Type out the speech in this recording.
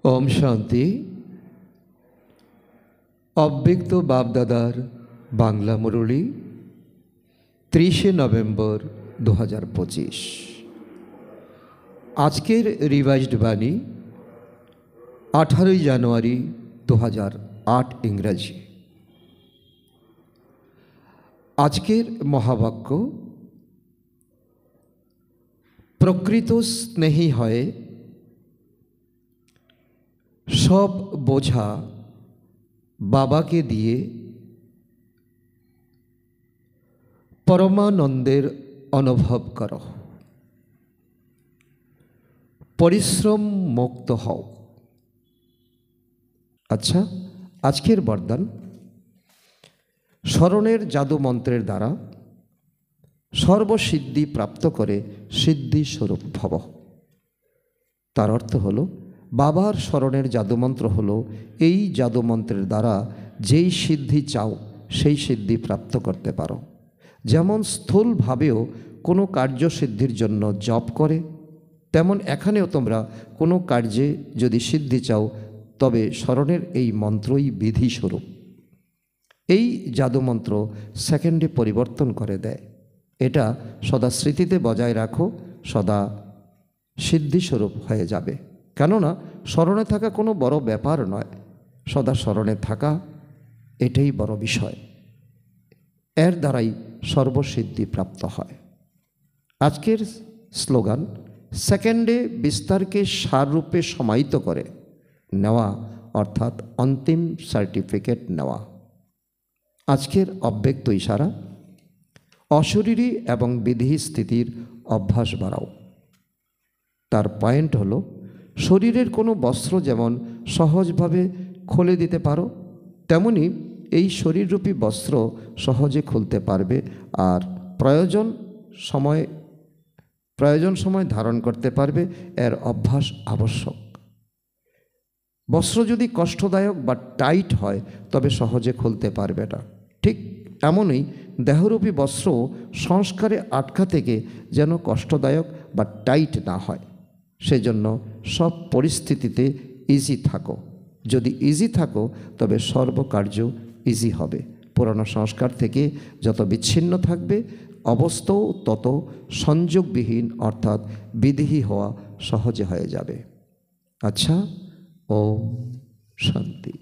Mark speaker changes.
Speaker 1: ओम शांति। अव्यक्त बापदादार बांगला मुरली 30 नवेम्बर 2025। आजकेर रिवाइज्ड बाणी 18 জানুয়ারি 2008 इंग्राजी। आजकेर महावाक्य प्रकृत स्नेही हये सब बोझा बाबा के दिए परमानंदेर अनुभव करो, परिश्रम मुक्त हओ। अच्छा, आजकेर बरदान स्मरणेर जादू मंत्रेर द्वारा सर्वसिद्धि प्राप्त करे सिद्धि स्वरूप भव। तार अर्थ हलो बाबार स्मरणेर जादुमंत्र हलो এই জাদুমন্ত্রের দ্বারা যেই সিদ্ধি চাও সেই সিদ্ধি প্রাপ্ত করতে পারো। যেমন স্থূলভাবেও কোনো কার্য সিদ্ধির জন্য জপ করে, তেমন এখানেও তোমরা কোনো কার্যে যদি সিদ্ধি চাও তবে স্মরণের এই মন্ত্রই বিধি স্বরূপ। এই জাদুমন্ত্র সেকেন্ডে পরিবর্তন করে দেয়। এটা সদা স্মৃতিতে বজায় রাখো, সদা সিদ্ধিস্বরূপ হয়ে যাবে। কেননা স্মরণে থাকা কোনো বড় ব্যাপার নয়, সদা স্মরণে থাকা এটাই বড় বিষয়। এর দ্বারাই সর্বসিদ্ধি প্রাপ্ত হয়। আজকের স্লোগান সেকেন্ডে বিস্তারকে সাররূপে সমাহিত করে নেওয়া, অর্থাৎ অন্তিম সার্টিফিকেট নেওয়া। আজকের অব্যক্ত ইশারা অশরীরী এবং বিধি স্থিতির অভ্যাস বাড়াও। তার পয়েন্ট হলো শরীরের কোনো বস্ত্র যেমন সহজভাবে খুলে দিতে পারো, তেমনি এই শরীররূপী বস্ত্র সহজে খুলতে পারবে আর প্রয়োজন সময় ধারণ করতে পারবে। এর অভ্যাস আবশ্যক। বস্ত্র যদি কষ্টদায়ক বা টাইট হয় তবে সহজে খুলতে পারবে না। ঠিক এমনই দেহরূপী বস্ত্র সংস্কারে আটকা থেকে যেন কষ্টদায়ক বা টাইট না হয়, সেজন্য সব পরিস্থিতিতে ইজি থাকো। যদি ইজি থাকো তবে সর্বকার্য ইজি হবে। পুরানো সংস্কার থেকে যত বিচ্ছিন্ন থাকবে অবস্থাও তত সংযোগবিহীন অর্থাৎ বিদেহী হওয়া সহজে হয়ে যাবে। আচ্ছা, ওম শান্তি।